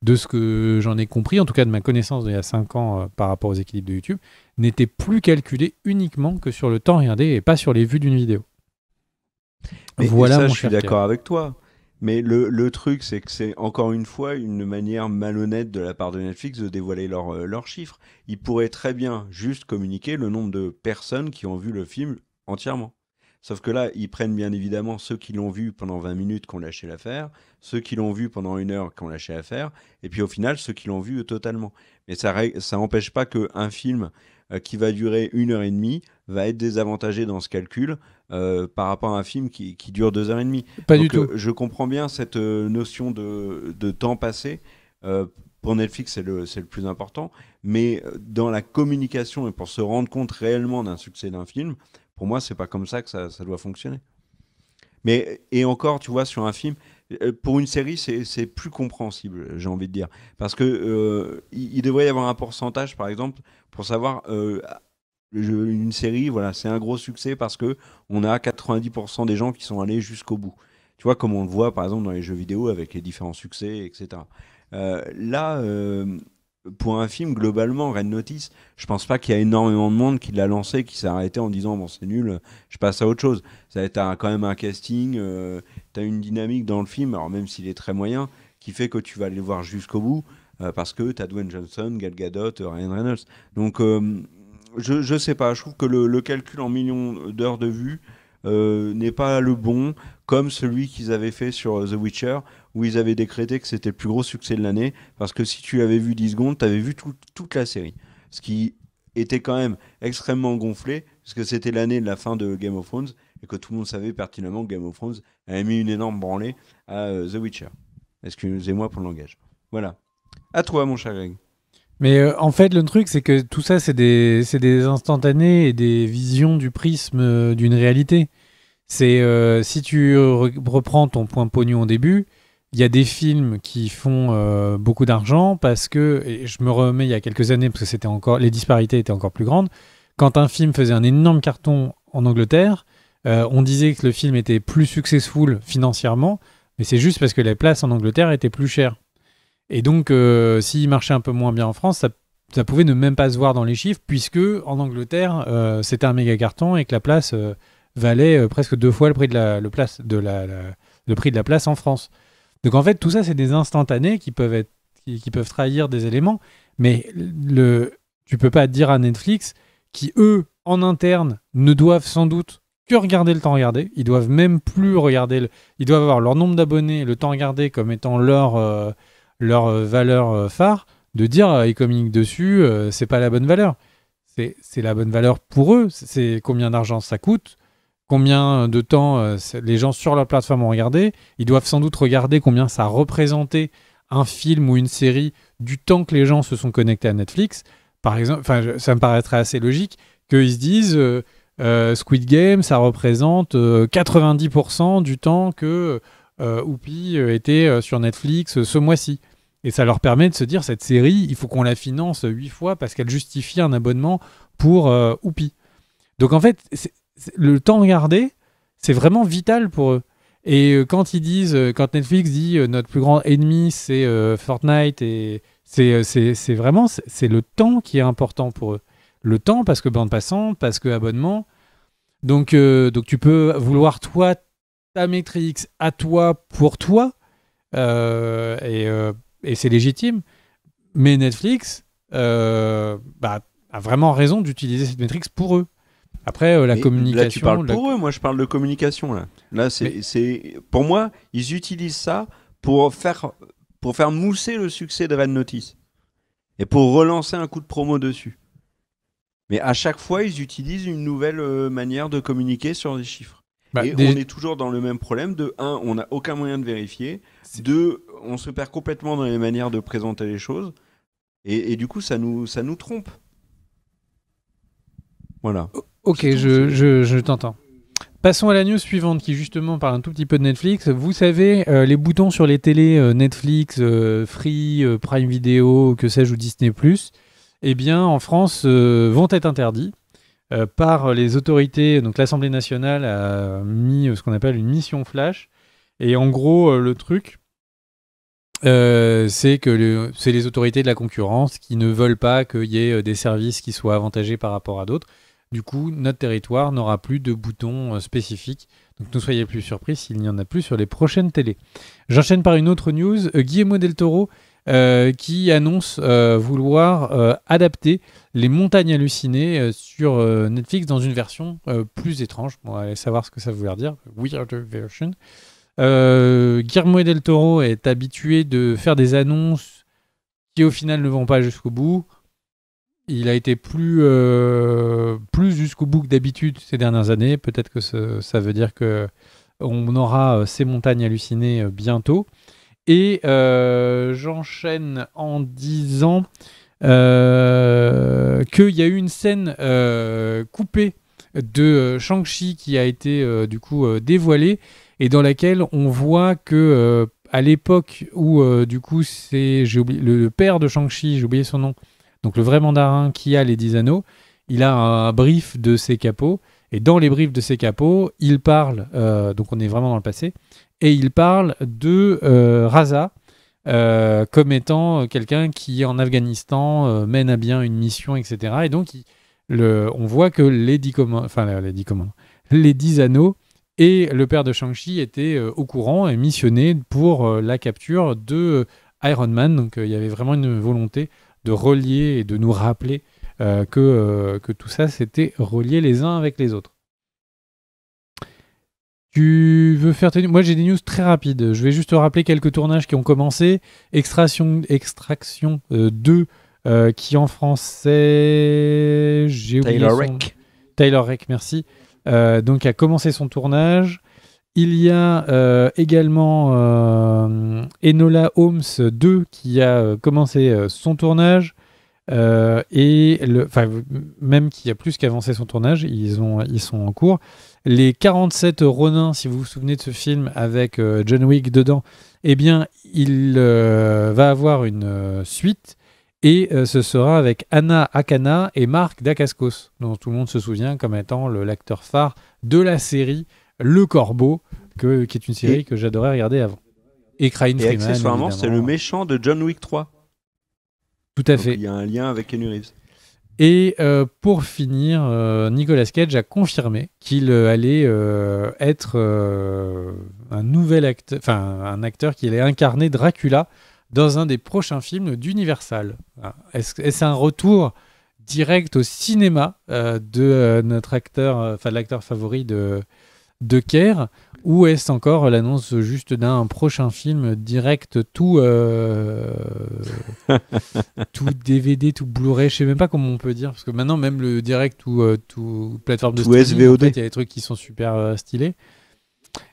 de ce que j'en ai compris, en tout cas de ma connaissance d'il y a 5 ans par rapport aux équilibres de YouTube, n'était plus calculé uniquement que sur le temps regardé et pas sur les vues d'une vidéo. Mais voilà, ça, je suis d'accord avec toi. Mais le truc, c'est que c'est encore une fois une manière malhonnête de la part de Netflix de dévoiler leurs chiffres. Ils pourraient très bien juste communiquer le nombre de personnes qui ont vu le film entièrement. Sauf que là, ils prennent bien évidemment ceux qui l'ont vu pendant 20 minutes qui ont lâché l'affaire, ceux qui l'ont vu pendant 1 heure qui ont lâché l'affaire, et puis au final, ceux qui l'ont vu totalement. Mais ça n'empêche pas qu'un film qui va durer 1 heure et demie va être désavantagé dans ce calcul par rapport à un film qui dure 2 heures et demie. Pas du tout. Je comprends bien cette notion de temps passé. Pour Netflix, c'est le plus important. Mais dans la communication et pour se rendre compte réellement d'un succès d'un film, pour moi, c'est pas comme ça que ça doit fonctionner. Mais, et encore, tu vois, sur un film, pour une série, c'est plus compréhensible, j'ai envie de dire. Parce que il devrait y avoir un pourcentage, par exemple, pour savoir une série, voilà, c'est un gros succès parce que on a 90% des gens qui sont allés jusqu'au bout. Tu vois, comme on le voit, par exemple, dans les jeux vidéo avec les différents succès, etc. Là, pour un film, globalement, Red Notice, je pense pas qu'il y a énormément de monde qui l'a lancé, qui s'est arrêté en disant bon, c'est nul, je passe à autre chose. Ça va être quand même un casting, t'as une dynamique dans le film, alors même s'il est très moyen, qui fait que tu vas aller le voir jusqu'au bout, parce que t'as Dwayne Johnson, Gal Gadot, Ryan Reynolds. Donc, je sais pas, je trouve que le calcul en millions d'heures de vue n'est pas le bon, comme celui qu'ils avaient fait sur The Witcher, où ils avaient décrété que c'était le plus gros succès de l'année, parce que si tu l'avais vu 10 secondes, tu avais vu toute la série. Ce qui était quand même extrêmement gonflé, parce que c'était l'année de la fin de Game of Thrones, et que tout le monde savait pertinemment que Game of Thrones avait mis une énorme branlée à The Witcher. Excusez-moi pour le langage. Voilà. À toi, mon cher Greg. Mais en fait, le truc, c'est que tout ça, c'est des instantanés et des visions du prisme d'une réalité. C'est si tu reprends ton point pognon au début, il y a des films qui font beaucoup d'argent parce que, et je me remets il y a quelques années parce que les disparités étaient encore plus grandes. Quand un film faisait un énorme carton en Angleterre, on disait que le film était plus successful financièrement, mais c'est juste parce que les places en Angleterre étaient plus chères. Et donc, s'il marchait un peu moins bien en France, ça pouvait ne même pas se voir dans les chiffres, puisque en Angleterre, c'était un méga carton et que la place valait presque 2 fois le prix le prix de la place en France. Donc en fait, tout ça, c'est des instantanés qui peuvent trahir des éléments, mais tu peux pas dire à Netflix qui, eux, en interne, ne doivent sans doute que regarder le temps regardé. Ils doivent même plus regarder... Ils doivent avoir leur nombre d'abonnés et le temps regardé comme étant leur valeur phare, de dire ils communiquent dessus, c'est pas la bonne valeur. C'est la bonne valeur pour eux. C'est combien d'argent ça coûte, combien de temps les gens sur leur plateforme ont regardé. Ils doivent sans doute regarder combien ça a représenté un film ou une série du temps que les gens se sont connectés à Netflix. Par exemple, ça me paraîtrait assez logique qu'ils se disent Squid Game, ça représente 90% du temps que Whoopi était sur Netflix ce mois-ci. Et ça leur permet de se dire, cette série, il faut qu'on la finance 8 fois parce qu'elle justifie un abonnement pour Whoopi. Donc en fait, le temps regardé, c'est vraiment vital pour eux. Et quand Netflix dit notre plus grand ennemi c'est Fortnite, et c'est vraiment le temps qui est important pour eux. Le temps parce que bande passante, parce que abonnement. Donc tu peux vouloir toi ta métrique à toi pour toi, et c'est légitime, mais Netflix a vraiment raison d'utiliser cette métrique pour eux. Après, la communication... Là, tu parles pour eux, moi je parle de communication. Là pour moi, ils utilisent ça pour faire mousser le succès de Red Notice et pour relancer un coup de promo dessus. Mais à chaque fois, ils utilisent une nouvelle manière de communiquer sur des chiffres. On est toujours dans le même problème. De 1, on n'a aucun moyen de vérifier. 2, on se perd complètement dans les manières de présenter les choses. Et du coup, ça nous trompe. Voilà. Ok, je t'entends. Passons à la news suivante qui justement parle un tout petit peu de Netflix. Vous savez, les boutons sur les télés Netflix, Free, Prime Video, que sais-je, ou Disney+, eh bien, en France, vont être interdits par les autorités. Donc l'Assemblée nationale a mis ce qu'on appelle une mission flash. Et en gros, le truc, c'est que c'est les autorités de la concurrence qui ne veulent pas qu'il y ait des services qui soient avantagés par rapport à d'autres. Du coup, notre territoire n'aura plus de boutons spécifiques. Donc ne soyez plus surpris s'il n'y en a plus sur les prochaines télés. J'enchaîne par une autre news. Guillermo del Toro qui annonce vouloir adapter Les Montagnes Hallucinées sur Netflix dans une version plus étrange. On va aller savoir ce que ça veut dire. Weirder version. Guillermo del Toro est habitué de faire des annonces qui au final ne vont pas jusqu'au bout. Il a été plus jusqu'au bout que d'habitude ces dernières années. Peut-être que ça veut dire qu'on aura ces montagnes hallucinées bientôt. Et j'enchaîne en disant qu'il y a eu une scène coupée de Shang-Chi qui a été du coup dévoilée et dans laquelle on voit que à l'époque où du coup c'est le père de Shang-Chi, j'ai oublié son nom, donc le vrai mandarin qui a les 10 anneaux, il a un brief de ses capots, et dans les briefs de ses capots, il parle, donc on est vraiment dans le passé, et il parle de Raza comme étant quelqu'un qui, en Afghanistan, mène à bien une mission, etc. Et donc, on voit que les 10 anneaux et le père de Shang-Chi étaient au courant et missionnés pour la capture de Iron Man. Donc, il y avait vraiment une volonté de relier et de nous rappeler que tout ça s'était relié les uns avec les autres. Tu veux faire tes news ? Moi, j'ai des news très rapides. Je vais juste te rappeler quelques tournages qui ont commencé. Extraction 2, qui en français... J'ai oublié Taylor Rake, merci. Donc, a commencé son tournage. Il y a également Enola Holmes 2 qui a commencé son tournage. Même qui a plus qu'avancé son tournage, ils sont en cours. Les 47 Ronin, si vous vous souvenez de ce film avec John Wick dedans, eh bien, il va avoir une suite et ce sera avec Anna Akana et Mark Dacascos, dont tout le monde se souvient comme étant l'acteur phare de la série Le Corbeau, qui est une série que j'adorais regarder avant. Et Craig Freeman. Accessoirement, c'est le méchant de John Wick 3. Tout à fait. Il y a un lien avec Keanu Reeves. Et pour finir, Nicolas Cage a confirmé qu'il allait être un nouvel acteur, un acteur qui allait incarner Dracula dans un des prochains films d'Universal. Est-ce un retour direct au cinéma de notre acteur, l'acteur favori de Kerr, ou est-ce encore l'annonce juste d'un prochain film direct tout DVD, tout Blu-ray, je sais même pas comment on peut dire, parce que maintenant même le direct tout plateforme de streaming, SVOD. En fait, il y a des trucs qui sont super stylés.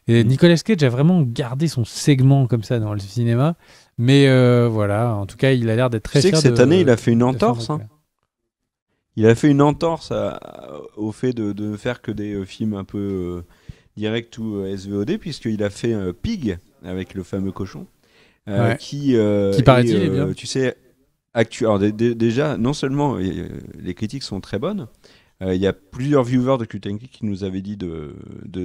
Et Nicolas Cage a vraiment gardé son segment comme ça dans le cinéma, mais voilà, en tout cas il a l'air d'être très fier. Tu sais que cette année il a fait une entorse. Il a fait une entorse au fait de faire que des films un peu direct ou SVOD, puisqu'il a fait Pig avec le fameux cochon, qui paraît-il est bien. Tu sais, alors déjà, non seulement les critiques sont très bonnes, il y a plusieurs viewers de Cult & Click qui nous avaient dit de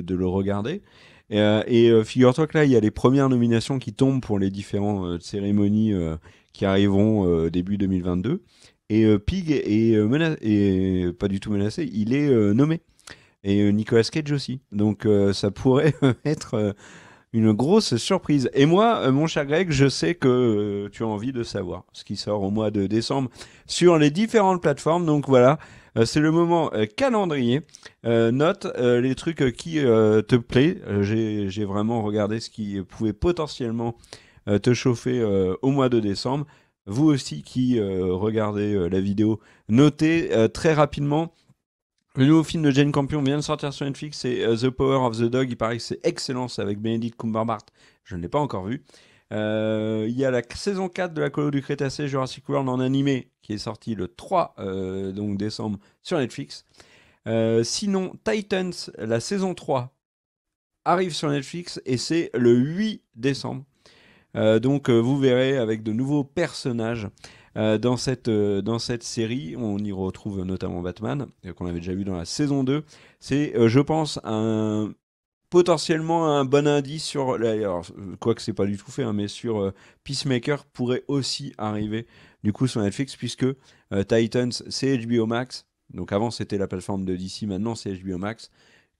le regarder. Et figure-toi que là, il y a les premières nominations qui tombent pour les différentes cérémonies qui arriveront début 2022. Et Pig est pas du tout menacé, il est nommé. Et Nicolas Cage aussi. Donc ça pourrait être une grosse surprise. Et moi, mon cher Greg, je sais que tu as envie de savoir ce qui sort au mois de décembre sur les différentes plateformes. Donc voilà, c'est le moment calendrier. Note les trucs qui te plaît. J'ai vraiment regardé ce qui pouvait potentiellement te chauffer au mois de décembre. Vous aussi qui regardez la vidéo, notez très rapidement. Le nouveau film de Jane Campion vient de sortir sur Netflix, c'est The Power of the Dog. Il paraît que c'est excellent, c'est avec Benedict Cumberbatch. Je ne l'ai pas encore vu. Il y a la saison 4 de la colo du Crétacé Jurassic World en animé qui est sorti le 3 donc décembre sur Netflix. Sinon, Titans, la saison 3 arrive sur Netflix et c'est le 8 décembre. Donc vous verrez avec de nouveaux personnages dans cette série. On y retrouve notamment Batman, qu'on avait déjà vu dans la saison 2. C'est, je pense, potentiellement un bon indice sur... Alors, quoique c'est pas du tout fait, hein, mais sur Peacemaker pourrait aussi arriver du coup sur Netflix, puisque Titans, c'est HBO Max. Donc avant, c'était la plateforme de DC, maintenant c'est HBO Max.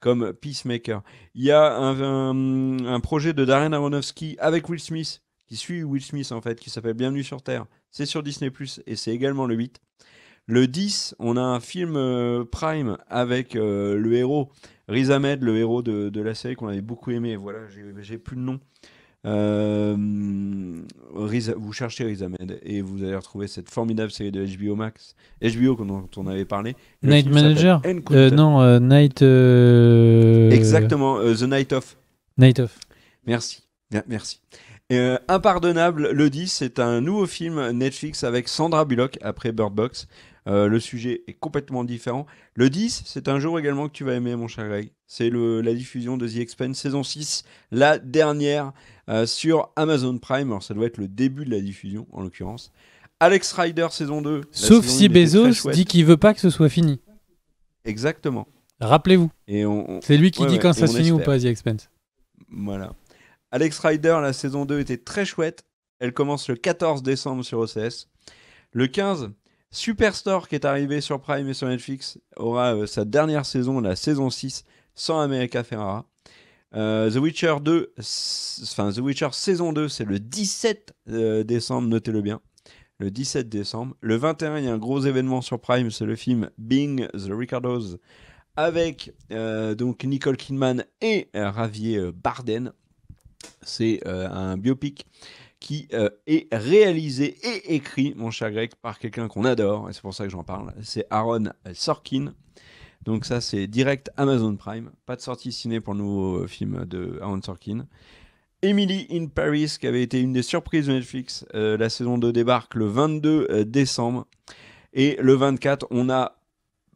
Comme Peacemaker. Il y a un projet de Darren Aronofsky avec Will Smith, qui suit Will Smith en fait, qui s'appelle Bienvenue sur Terre. C'est sur Disney+, et c'est également le 8. Le 10, on a un film Prime avec le héros, Riz Ahmed, le héros de la série qu'on avait beaucoup aimé. Voilà, j'ai plus le nom. Vous cherchez Riz Ahmed et vous allez retrouver cette formidable série de HBO Max, HBO dont on avait parlé. Night Manager Non, Night... Exactement, The Night Of. Night Of. Merci. Merci. Impardonnable, le 10, c'est un nouveau film Netflix avec Sandra Bullock après Bird Box. Le sujet est complètement différent. Le 10, c'est un jour également que tu vas aimer, mon cher Greg. C'est la diffusion de The Expanse saison 6, la dernière sur Amazon Prime. Alors ça doit être le début de la diffusion, en l'occurrence. Alex Rider saison 2. Sauf si Bezos dit qu'il veut pas que ce soit fini. Exactement. Rappelez-vous. C'est lui qui dit quand ça se finit ou pas, The Expanse. Voilà. Alex Rider, la saison 2 était très chouette. Elle commence le 14 décembre sur OCS. Le 15, Superstore, qui est arrivé sur Prime et sur Netflix, aura sa dernière saison, la saison 6, sans America Ferrara. The Witcher 2, The Witcher saison 2, c'est le 17 décembre, notez-le bien. Le 17 décembre. Le 21, il y a un gros événement sur Prime, c'est le film Being the Ricardos, avec donc Nicole Kidman et Javier Bardem. C'est un biopic qui est réalisé et écrit, mon cher Greg, par quelqu'un qu'on adore, et c'est pour ça que j'en parle. C'est Aaron Sorkin. Donc ça, c'est direct Amazon Prime. Pas de sortie ciné pour le nouveau film de Aaron Sorkin. Emily in Paris, qui avait été une des surprises de Netflix. La saison 2 débarque le 22 décembre. Et le 24, on a...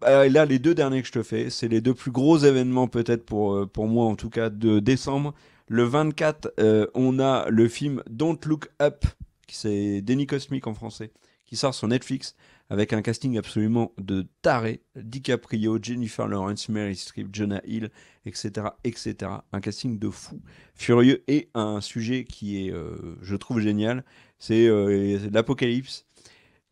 là, les deux derniers que je te fais, c'est les deux plus gros événements, peut-être pour moi en tout cas, de décembre. Le 24, on a le film Don't Look Up, qui c'est Déni Cosmique en français, qui sort sur Netflix, avec un casting absolument de taré. DiCaprio, Jennifer Lawrence, Meryl Streep, Jonah Hill, etc., etc. Un casting de fou, furieux, et un sujet qui est, je trouve, génial. C'est l'apocalypse.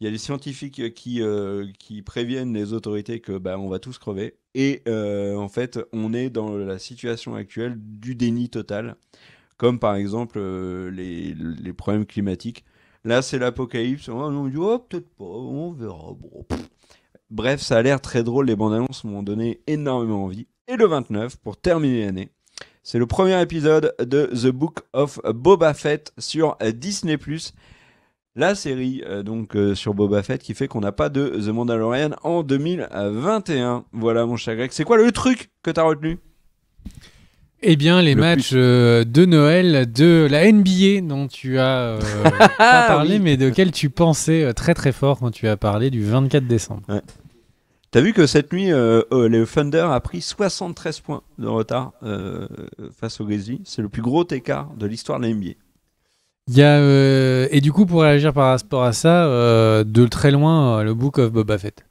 Il y a des scientifiques qui préviennent les autorités que on va tous crever. Et en fait, on est dans la situation actuelle du déni total, comme par exemple les problèmes climatiques. Là, c'est l'apocalypse. On dit, oh, peut-être pas, on verra. Bon, bref, ça a l'air très drôle. Les bandes annonces m'ont donné énormément envie. Et le 29, pour terminer l'année, c'est le premier épisode de The Book of Boba Fett sur Disney+. La série sur Boba Fett qui fait qu'on n'a pas de The Mandalorian en 2021. Voilà, mon cher Greg. C'est quoi le truc que tu as retenu ? Eh bien, les matchs de Noël de la NBA dont tu as pas parlé, mais desquels tu pensais très très fort quand tu as parlé du 24 décembre. Ouais. T'as vu que cette nuit, le Thunder a pris 73 points de retard face aux Grizzlies. C'est le plus gros écart de l'histoire de la NBA. Il y a, et du coup, pour réagir par rapport à ça, de très loin, le Book of Boba Fett.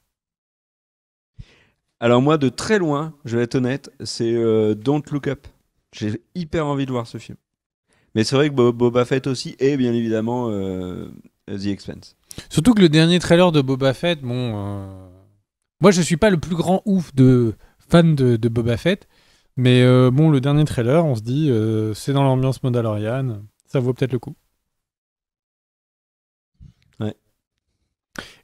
Alors moi, de très loin, je vais être honnête, c'est Don't Look Up. J'ai hyper envie de voir ce film. Mais c'est vrai que Boba Fett aussi, et bien évidemment The Expanse. Surtout que le dernier trailer de Boba Fett, moi je suis pas le plus grand ouf de fan de Boba Fett. Mais bon, le dernier trailer, on se dit, c'est dans l'ambiance Mandalorian, ça vaut peut-être le coup. Ouais.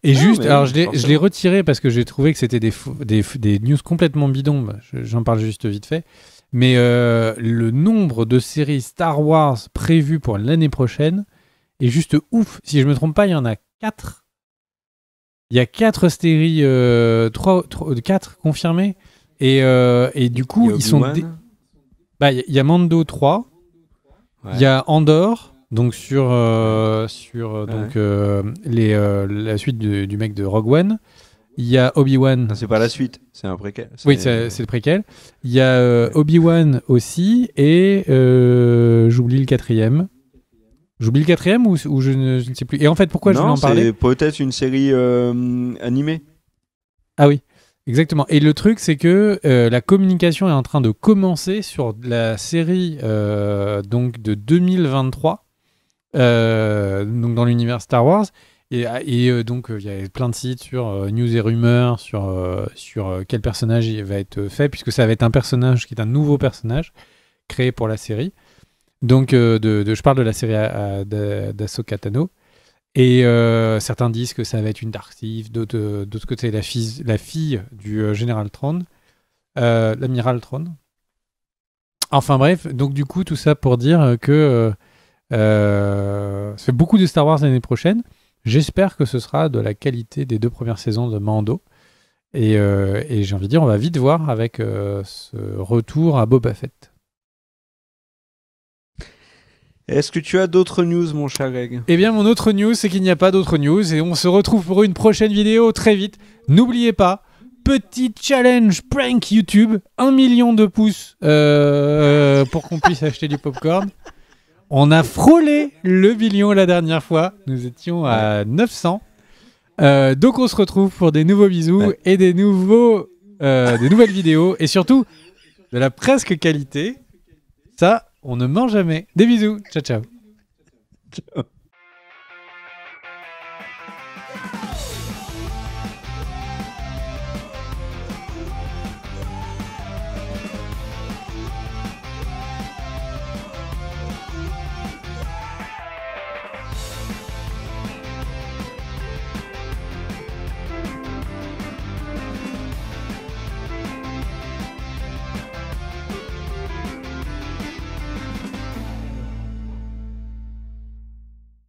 Et juste, alors je l'ai retiré parce que j'ai trouvé que c'était des news complètement bidons. Bah, j'en parle juste vite fait. Mais le nombre de séries Star Wars prévues pour l'année prochaine est juste ouf. Si je me trompe pas, il y en a 4. Il y a 4 séries, 4 confirmées. Et du coup, ils sont... il y a Mando 3, il y a Andor, donc sur la suite du mec de Rogue One. Il y a Obi-Wan. Non, c'est pas la suite, c'est un préquel. Oui, c'est le préquel. Il y a Obi-Wan aussi, et j'oublie le 4e. J'oublie le 4e ou je ne sais plus. Et en fait, pourquoi je voulais en parler ? C'est peut-être une série animée. Ah oui. Exactement. Et le truc, c'est que la communication est en train de commencer sur la série donc de 2023, donc dans l'univers Star Wars. Et donc, il y a plein de sites sur news et rumeurs, sur quel personnage il va être fait, puisque ça va être un personnage qui est un nouveau personnage créé pour la série. Donc, je parle de la série d'Ahsoka Tano. Et certains disent que ça va être une Dark Sith, d'autres côté la fille du général Thrawn, l'amiral Thrawn. Enfin bref, donc du coup tout ça pour dire que ça fait beaucoup de Star Wars l'année prochaine. J'espère que ce sera de la qualité des 2 premières saisons de Mando. Et j'ai envie de dire, on va vite voir avec ce retour à Boba Fett. Est-ce que tu as d'autres news, mon cher Greg ? Eh bien, mon autre news, c'est qu'il n'y a pas d'autres news et on se retrouve pour une prochaine vidéo très vite. N'oubliez pas, petit challenge prank YouTube, 1 million de pouces pour qu'on puisse acheter du popcorn. On a frôlé le million la dernière fois. Nous étions à 900. Donc, on se retrouve pour des nouveaux bisous et des nouvelles vidéos et surtout de la presque qualité. Ça, on ne ment jamais. Des bisous. Ciao, ciao. Ciao.